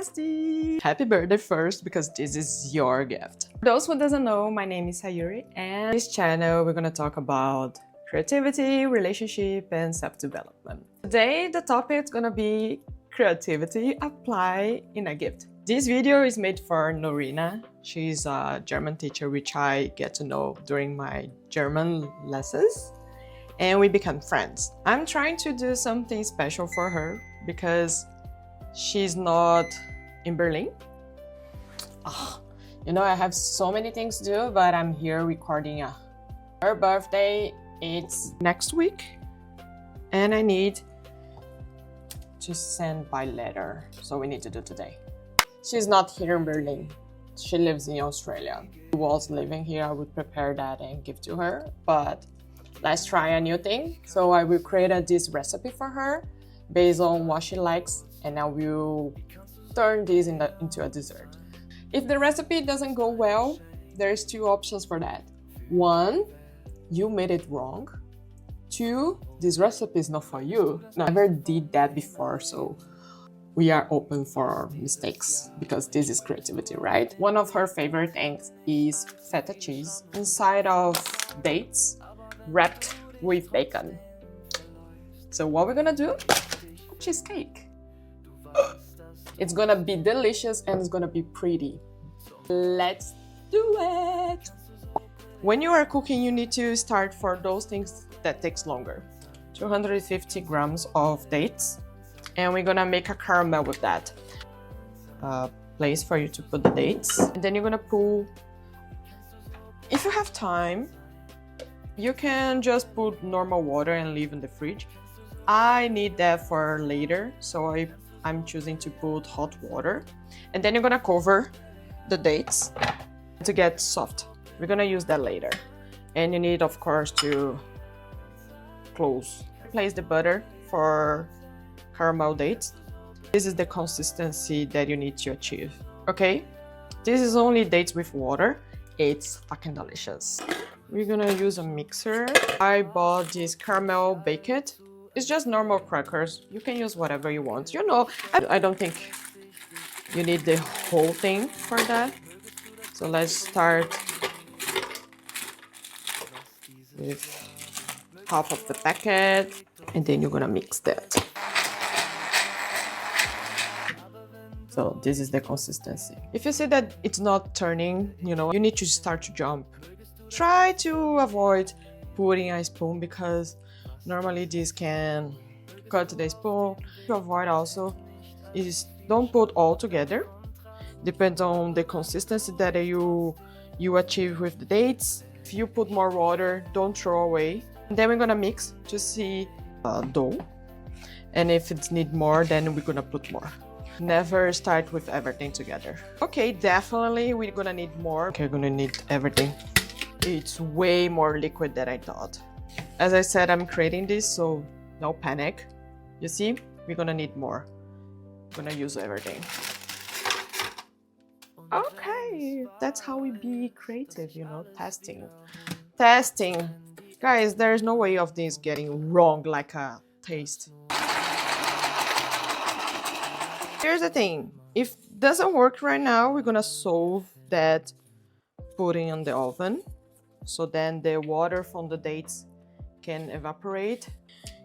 bestie! Happy birthday first, because this is your gift. For those who doesn't know, my name is Sayuri, and this channel we're gonna talk about creativity, relationship, and self-development. Today the topic is gonna be creativity applied in a gift. This video is made for Norina. She's a German teacher which I get to know during my German lessons, and we become friends. I'm trying to do something special for her because she's not in Berlin. You know, I have so many things to do, but I'm here recording her birthday. It's next week, and I need to send by letter, so we need to do today. She's not here in Berlin. She lives in Australia. If she was living here, I would prepare that and give to her, but let's try a new thing. So I will create this recipe for her based on what she likes, and I will turn this into a dessert. If the recipe doesn't go well, there's two options for that. One, you made it wrong. Two, this recipe is not for you. I never did that before, so we are open for mistakes because this is creativity, right? One of her favorite things is feta cheese inside of dates wrapped with bacon. So what we're gonna do? Cheesecake. It's gonna be delicious and it's gonna be pretty. Let's do it! When you are cooking, you need to start for those things that takes longer. 250 grams of dates, and we're gonna make a caramel with that. Place for you to put the dates, and then you're gonna pull. If you have time, you can just put normal water and leave in the fridge. I need that for later, so I'm choosing to put hot water. And then you're gonna cover the dates to get soft. We're gonna use that later. And you need, of course, to close. Place the butter for caramel dates. This is the consistency that you need to achieve, okay? This is only dates with water. It's fucking delicious. We're gonna use a mixer. I bought this caramel baked. It's just normal crackers. You can use whatever you want. You know, I don't think you need the whole thing for that. So let's start with half of the packet, and then you're gonna mix that. So this is the consistency. If you see that it's not turning, you know, you need to start to jump. Try to avoid putting a spoon because normally this can cut the spoon. To avoid also is don't put all together. Depends on the consistency that you achieve with the dates. If you put more water, don't throw away. And then we're gonna mix to see dough. And if it needs more, then we're gonna put more. Never start with everything together. Okay, definitely we're gonna need more. Okay, we're gonna need everything. It's way more liquid than I thought. As I said, I'm creating this, so no panic. You see, we're gonna need more. I'm gonna use everything. Okay, that's how we be creative, you know, testing. Testing. Guys, there's no way of this getting wrong like a taste. Here's the thing. If it doesn't work right now, we're gonna solve that putting in the oven. So then the water from the dates can evaporate.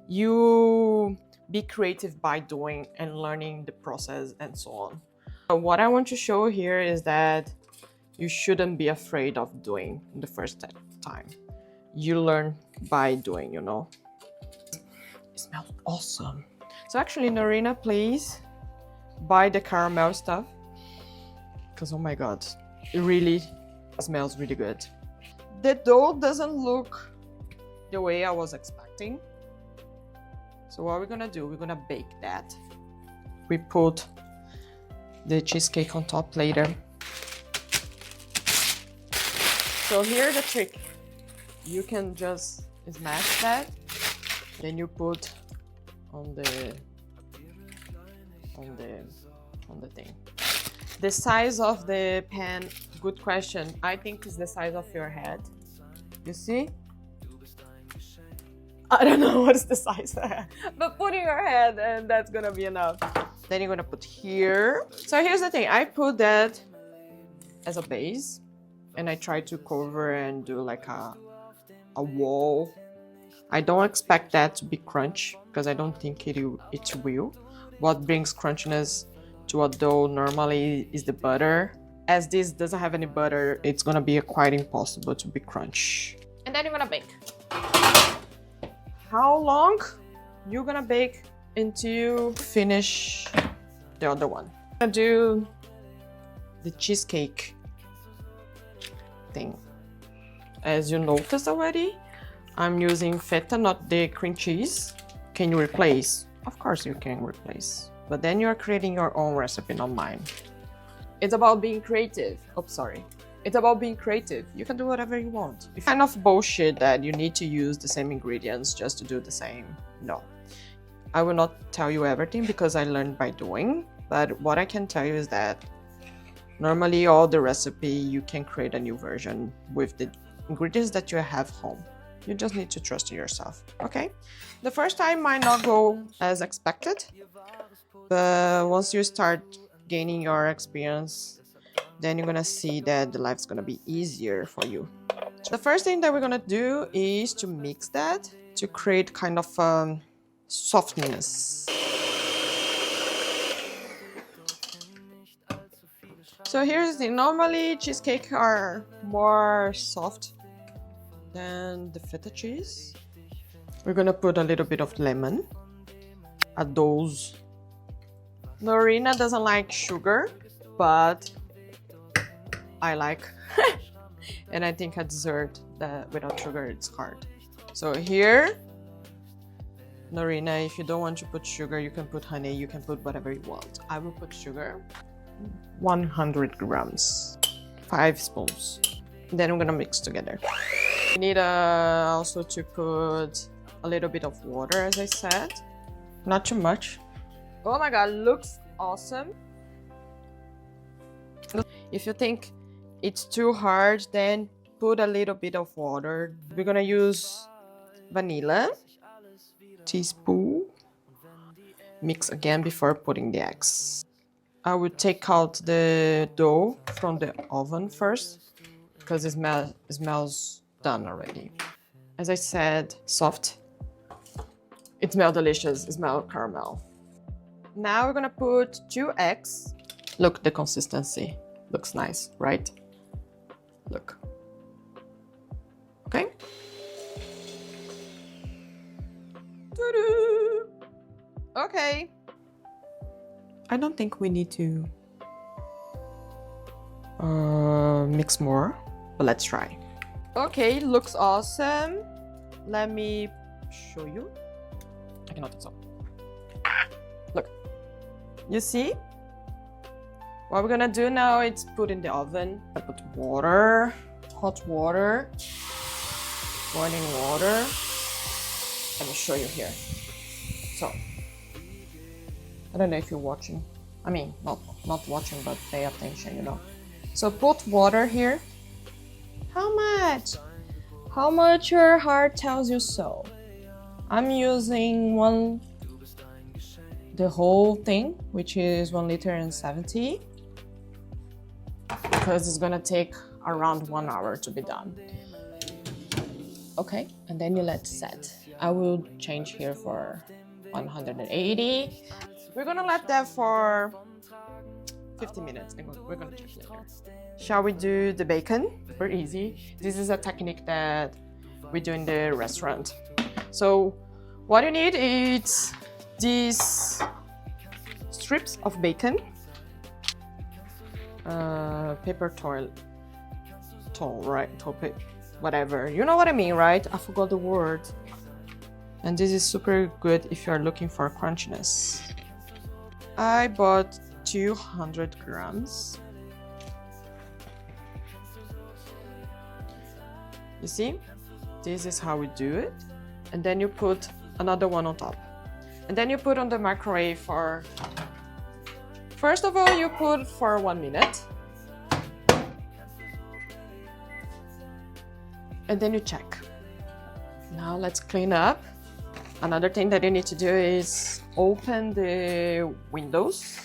You be creative by doing and learning the process and so on. What I want to show here is that you shouldn't be afraid of doing the first time. You learn by doing, you know. It smells awesome. So actually, Norina, please buy the caramel stuff because oh my god, it really smells really good. The dough doesn't look the way I was expecting. So what we're gonna do, we're gonna bake that. We put the cheesecake on top later. So here's the trick. You can just smash that, then you put on the thing. The size of the pan, good question. I think it's the size of your head. You see? I don't know what's the size, but put in your head and that's gonna be enough. Then you're gonna put here. So here's the thing, I put that as a base and I try to cover and do like a wall. I don't expect that to be crunch because I don't think it will. What brings crunchiness to a dough normally is the butter. As this doesn't have any butter, it's gonna be quite impossible to be crunch. And then you're gonna bake. How long you're gonna bake until you finish the other one? I'm gonna do the cheesecake thing. As you noticed already, I'm using feta, not the cream cheese. Can you replace? Of course you can replace. But then you're creating your own recipe, not mine. It's about being creative. Oh, sorry. It's about being creative. You can do whatever you want. It's kind of bullshit that you need to use the same ingredients just to do the same. No. I will not tell you everything because I learned by doing. But what I can tell you is that normally all the recipe, you can create a new version with the ingredients that you have home. You just need to trust in yourself, okay? The first time might not go as expected, but once you start gaining your experience, then you're gonna see that the life's gonna be easier for you. The first thing that we're gonna do is to mix that to create kind of softness. So here's the normally cheesecake are more soft than the feta cheese. We're gonna put a little bit of lemon, a dose. Norina doesn't like sugar, but I like. And I think a dessert that without sugar it's hard. So here, Norina, if you don't want to put sugar, you can put honey, you can put whatever you want. I will put sugar, 100 grams, 5 spoons. Then I'm gonna mix together. You need also to put a little bit of water, as I said, not too much. Oh my god, looks awesome. If you think it's too hard, then put a little bit of water. We're gonna use vanilla, teaspoon. Mix again before putting the eggs. I would take out the dough from the oven first because it smells done already. As I said, soft. It smells delicious. It smells caramel. Now we're gonna put 2 eggs. Look, the consistency looks nice, right? Look. Okay. Doo-doo. Okay. I don't think we need to mix more, but let's try. Okay, looks awesome. Let me show you. I cannot do so. Look, you see? What we're gonna do now is put in the oven. I put water, hot water, boiling water. Let me show you here. So, I don't know if you're watching. I mean, not watching, but pay attention, you know. So put water here. How much? How much your heart tells you so. I'm using the whole thing, which is 1 liter and 70, because it's gonna take around 1 hour to be done. Okay, and then you let set. I will change here for 180. We're gonna let that for 50 minutes and we're gonna check later. Shall we do the bacon? Super easy. This is a technique that we do in the restaurant. So what you need is these strips of bacon, paper towel, right? Whatever. You know what I mean, right? I forgot the word. And this is super good if you're looking for crunchiness. I bought 200 grams. You see? This is how we do it. And then you put another one on top. And then you put on the microwave for... First of all, you put for 1 minute. And then you check. Now let's clean up. Another thing that you need to do is open the windows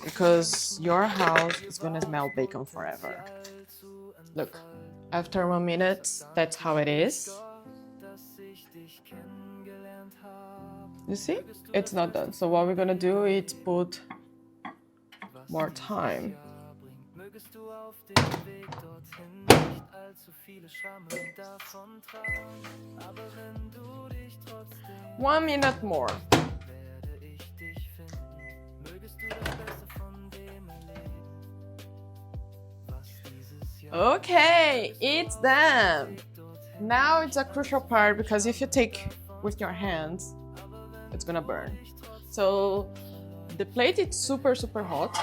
because your house is gonna smell bacon forever. Look, after 1 minute, that's how it is. You see? It's not done. So what we're gonna do is put more time. 1 minute more. Okay, it's done. Now it's a crucial part because if you take with your hands, it's gonna burn. So the plate is super hot.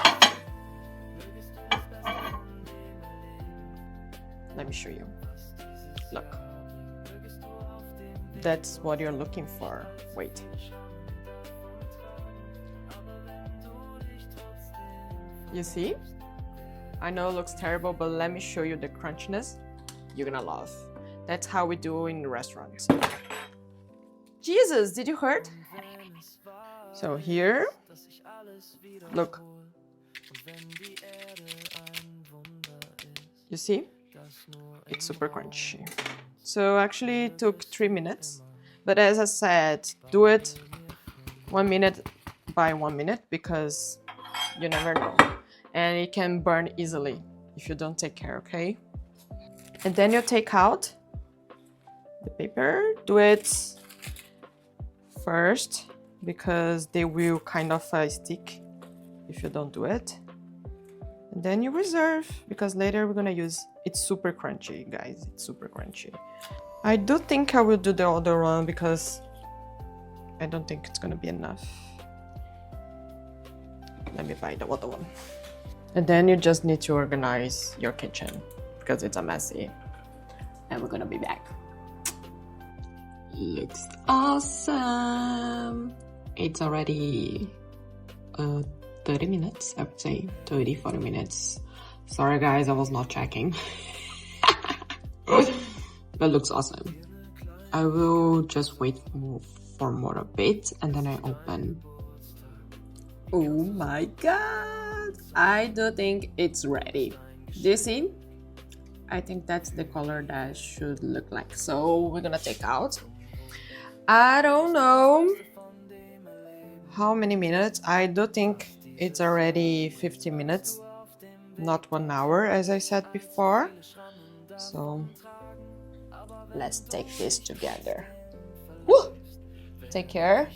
Let me show you. Look. That's what you're looking for. Wait. You see? I know it looks terrible, but let me show you the crunchiness you're gonna love. That's how we do in restaurants. Jesus, did you hurt? So here, look. You see? It's super crunchy. So actually it took 3 minutes, but as I said, do it 1 minute by 1 minute because you never know. And it can burn easily if you don't take care, okay? And then you take out the paper, do it first because they will kind of stick if you don't do it. And then you reserve because later we're gonna use, it's super crunchy, guys, it's super crunchy. I do think I will do the other one because I don't think it's gonna be enough. Let me buy the other one. And then you just need to organize your kitchen because it's a messy. And we're gonna be back. Looks awesome. It's already 30 minutes, I would say 30-40 minutes. Sorry guys, I was not checking. But looks awesome. I will just wait for more a bit and then I open. Oh my god, I do think it's ready. Do you see? I think that's the color that it should look like. So we're gonna take out. I don't know how many minutes. I do think it's already 50 minutes, not 1 hour as I said before. So let's take this together. Woo! Take care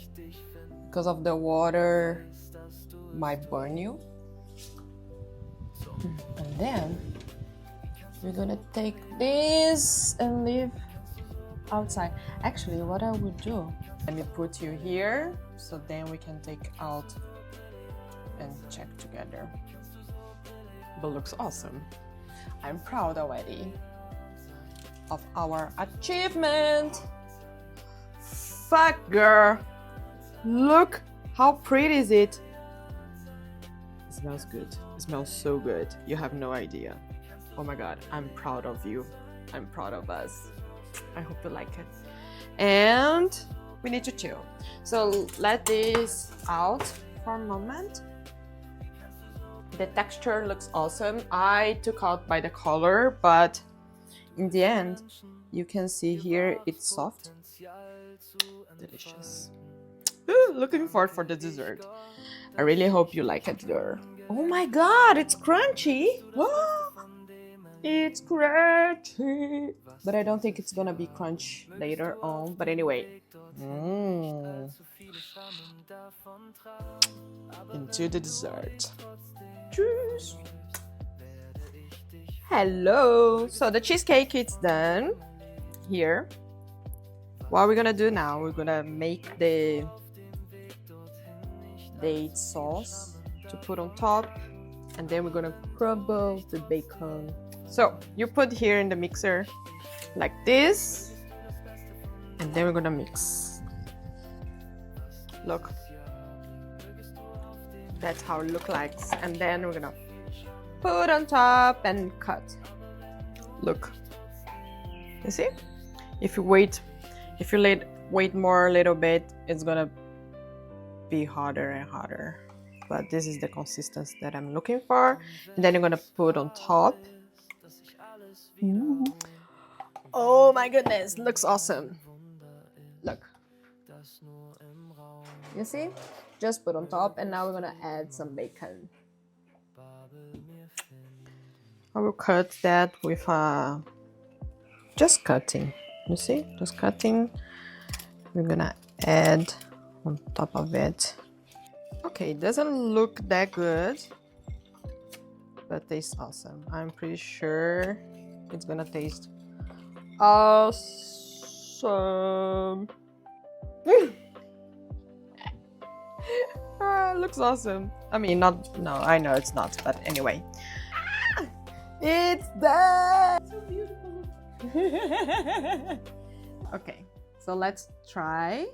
because of the water might burn you. And then we're gonna take this and leave outside. Actually, what I would do, let me put you here so then we can take out and check together. But looks awesome. I'm proud already of our achievement. Fuck girl, look how pretty is it. It smells good. It smells so good. You have no idea. Oh my god, I'm proud of you. I'm proud of us. I hope you like it. And we need to chill. So let this out for a moment. The texture looks awesome. I took out by the color, but in the end, you can see here it's soft. Delicious. Ooh, looking forward for the dessert. I really hope you like it there. Oh my god, it's crunchy. Oh, it's crunchy. But I don't think it's gonna be crunch later on. But anyway. Into the dessert. Cheers. Hello. So the cheesecake is done. Here. What we're gonna do now, we're gonna make the date sauce to put on top, and then we're gonna crumble the bacon. So you put here in the mixer like this, and then we're gonna mix. Look, that's how it looks like, and then we're gonna put on top and cut. Look, you see? If you wait more a little bit, it's gonna be harder and harder. But this is the consistency that I'm looking for. And then I'm gonna put on top. Ooh. Oh my goodness, looks awesome. Look. You see? Just put on top, and now we're gonna add some bacon. I will cut that with just cutting. You see? Just cutting. We're gonna add on top of it. Okay, it doesn't look that good, but tastes awesome. I'm pretty sure it's gonna taste awesome. Looks awesome. I mean, no, I know it's not, but anyway. It's done! So beautiful. Okay, so let's try.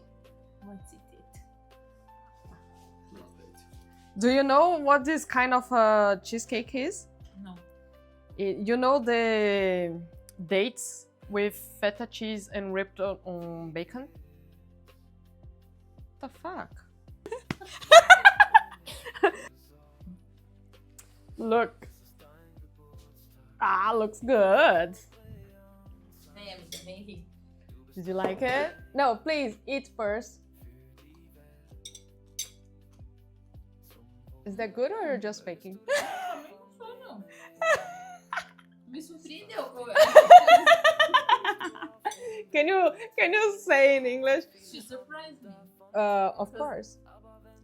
What's it? Do you know what this kind of cheesecake is? No. You know the dates with feta cheese and ripped on bacon? What the fuck? Look. Looks good. I am amazing. Did you like it? No, please eat first. Is that good or you're just faking? Não. Me surpreendeu. Can you say in English? She surprised me. Of course.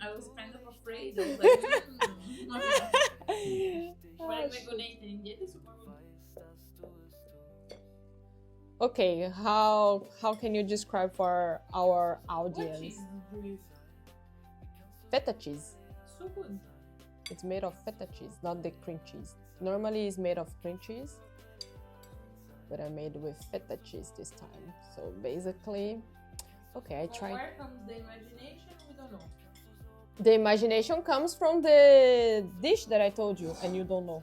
I was kind of afraid. I was like, What am I gonna entender isso? Okay, how can you describe for our What audience? cheese do you use? Feta cheese. So good. It's made of feta cheese, not the cream cheese. Normally it's made of cream cheese, but I made with feta cheese this time. So basically, okay, I tried. Where comes the imagination? We don't know. The imagination comes from the dish that I told you, and you don't know.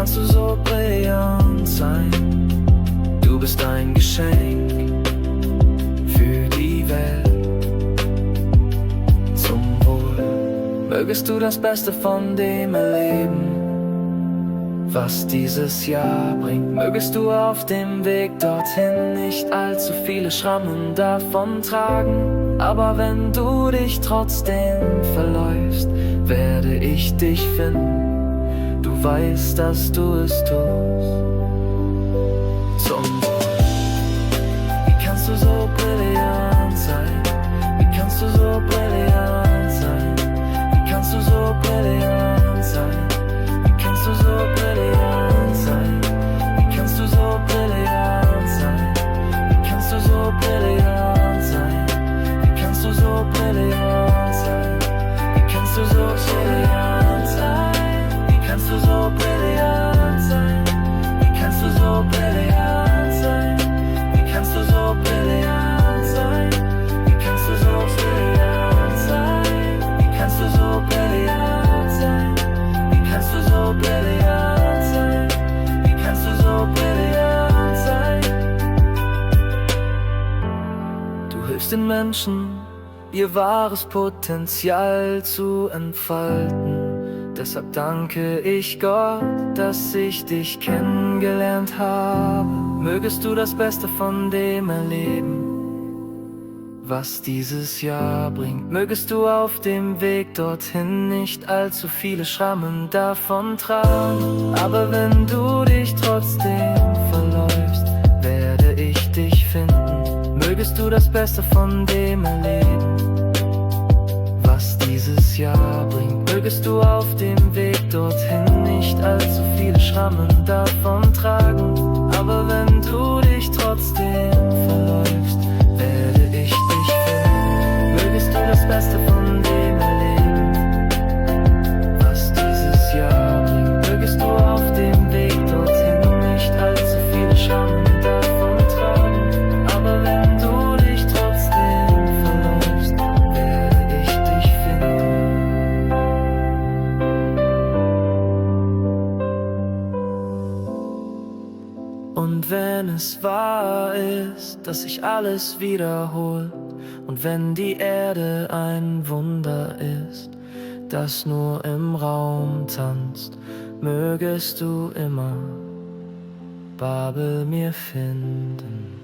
kannst du so brillant sein. Du bist ein Geschenk für die Welt. Zum Wohl mögest du das Beste von dem erleben, was dieses Jahr bringt. Mögest du auf dem Weg dorthin nicht allzu viele Schrammen davon tragen. Aber wenn du dich trotzdem verläufst, werde ich dich finden. Du weißt, dass du es tust. Zum Wohl. Wie kannst du so brillant sein? Wie kannst du so brillant sein? Wie kannst du so brillant sein? Wie kannst du so brillant sein? Wie kannst du so brillant sein? Wie kannst du so brillant sein? Wie kannst du so brillant sein? Wie kannst du so brillant sein? Wie kannst du so brillant sein? Wie kannst du so brillant sein? Wie kannst du so brillant sein? Wie kannst du so brillant sein? Wie kannst du so brillant sein? Wie kannst du so brillant sein? Wie kannst du so brillant sein? Du hilfst den Menschen, ihr wahres Potenzial zu entfalten. Deshalb danke ich Gott, dass ich dich kennengelernt habe. Mögest du das Beste von dem erleben, was dieses Jahr bringt. Mögest du auf dem Weg dorthin nicht allzu viele Schrammen davon tragen. Aber wenn du dich trotzdem verläufst, werde ich dich finden. Mögest du das Beste von dem erleben, was dieses Jahr bringt. Mögest du auf dem Weg dorthin nicht allzu viele Schrammen davon tragen. Aber wenn du dich trotzdem verläufst, werde ich dich finden. Mögest du das Beste von dem erleben, was dieses Jahr bringt. Mögest du auf dem Weg dorthin nicht allzu viele Schrammen davon tragen. Aber wenn du dich trotzdem verläufst, werde ich dich finden. Und wenn es wahr ist, dass sich alles wiederholt, und wenn die Erde ein Wunder ist, das nur im Raum tanzt, mögest du immer Babel mir finden.